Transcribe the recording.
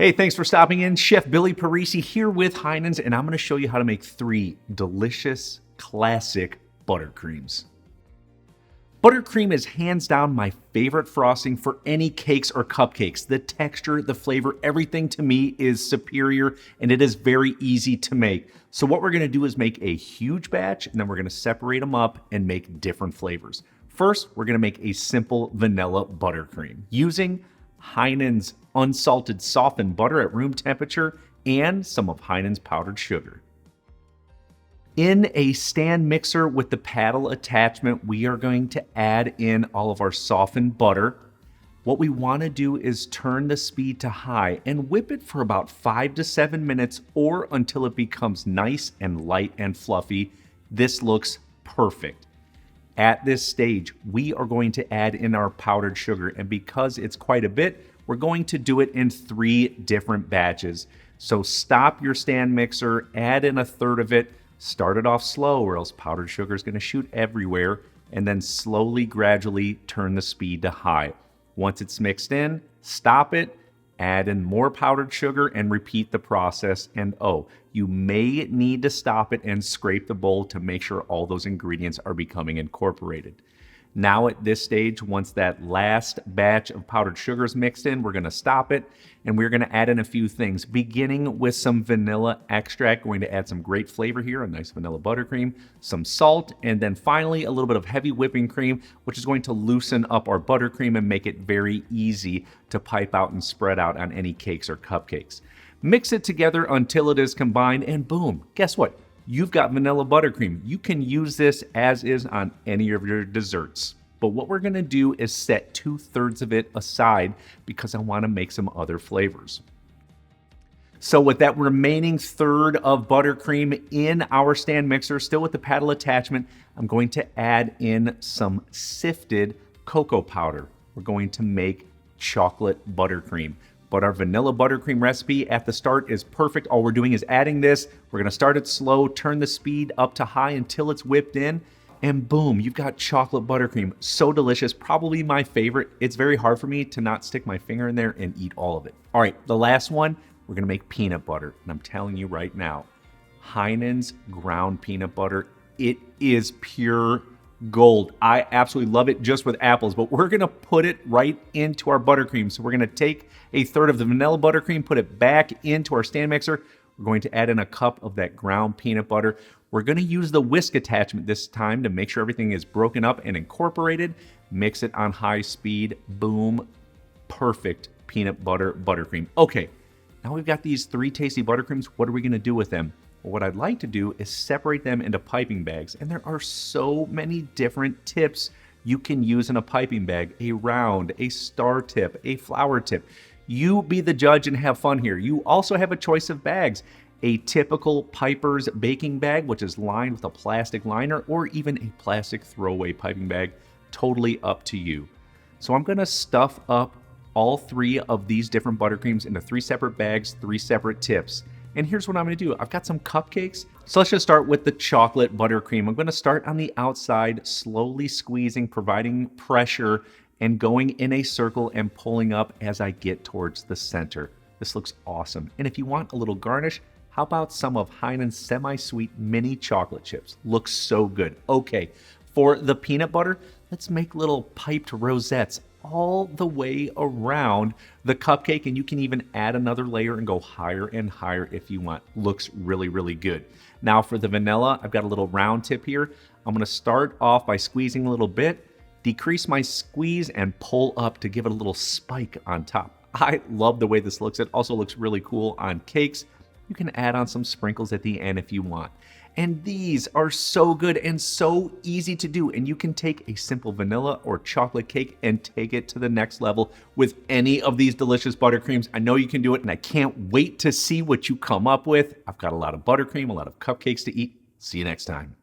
Hey, thanks for stopping in. Chef Billy Parisi here with Heinen's, and I'm going to show you how to make 3 delicious, classic buttercreams. Buttercream is hands down my favorite frosting for any cakes or cupcakes. The texture, the flavor, everything to me is superior, and it is very easy to make. So what we're going to do is make a huge batch, and then we're going to separate them up and make different flavors. First, we're going to make a simple vanilla buttercream using Heinen's unsalted softened butter at room temperature and some of Heinen's powdered sugar. In a stand mixer with the paddle attachment, we are going to add in all of our softened butter. What we want to do is turn the speed to high and whip it for about 5 to 7 minutes or until it becomes nice and light and fluffy. This looks perfect. At this stage, we are going to add in our powdered sugar, and because it's quite a bit, we're going to do it in 3 different batches. So stop your stand mixer, add in 1/3 of it, start it off slow or else powdered sugar is going to shoot everywhere, and then slowly, gradually turn the speed to high. Once it's mixed in, stop it, add in more powdered sugar, and repeat the process. And you may need to stop it and scrape the bowl to make sure all those ingredients are becoming incorporated. Now at this stage, once that last batch of powdered sugar is mixed in, we're going to stop it and we're going to add in a few things, beginning with some vanilla extract. Going to add some great flavor here, a nice vanilla buttercream, some salt, and then finally a little bit of heavy whipping cream, which is going to loosen up our buttercream and make it very easy to pipe out and spread out on any cakes or cupcakes. Mix it together until it is combined, and boom, guess what? You've got vanilla buttercream. You can use this as is on any of your desserts. But what we're going to do is set 2/3 of it aside because I want to make some other flavors. So with that remaining 1/3 of buttercream in our stand mixer, still with the paddle attachment, I'm going to add in some sifted cocoa powder. We're going to make chocolate buttercream. But our vanilla buttercream recipe at the start is perfect. All we're doing is adding this. We're going to start it slow, turn the speed up to high until it's whipped in, and boom, you've got chocolate buttercream. So delicious, probably my favorite. It's very hard for me to not stick my finger in there and eat all of it. All right, the last one, we're going to make peanut butter. And I'm telling you right now, Heinen's ground peanut butter, it is pure gold. I absolutely love it just with apples, but we're going to put it right into our buttercream. So we're going to take 1/3 of the vanilla buttercream, put it back into our stand mixer. We're going to add in a cup of that ground peanut butter. We're going to use the whisk attachment this time to make sure everything is broken up and incorporated. Mix it on high speed. Boom. Perfect peanut butter buttercream. Okay, now we've got these 3 tasty buttercreams. What are we going to do with them? What I'd like to do is separate them into piping bags, and there are so many different tips you can use in a piping bag: a round, a star tip, a flower tip. You be the judge and have fun here. You also have a choice of bags: a typical Piper's baking bag, which is lined with a plastic liner, or even a plastic throwaway piping bag. Totally up to you. So I'm going to stuff up all 3 of these different buttercreams into 3 separate bags, 3 separate tips. And here's what I'm going to do. I've got some cupcakes. So let's just start with the chocolate buttercream. I'm going to start on the outside, slowly squeezing, providing pressure, and going in a circle and pulling up as I get towards the center. This looks awesome. And if you want a little garnish, how about some of Heinen's semi-sweet mini chocolate chips? Looks so good. Okay, for the peanut butter, let's make little piped rosettes all the way around the cupcake, and you can even add another layer and go higher and higher if you want. Looks really, really good. Now for the vanilla, I've got a little round tip here. I'm going to start off by squeezing a little bit, decrease my squeeze, and pull up to give it a little spike on top. I love the way this looks. It also looks really cool on cakes. You can add on some sprinkles at the end if you want. And these are so good and so easy to do. And you can take a simple vanilla or chocolate cake and take it to the next level with any of these delicious buttercreams. I know you can do it, and I can't wait to see what you come up with. I've got a lot of buttercream, a lot of cupcakes to eat. See you next time.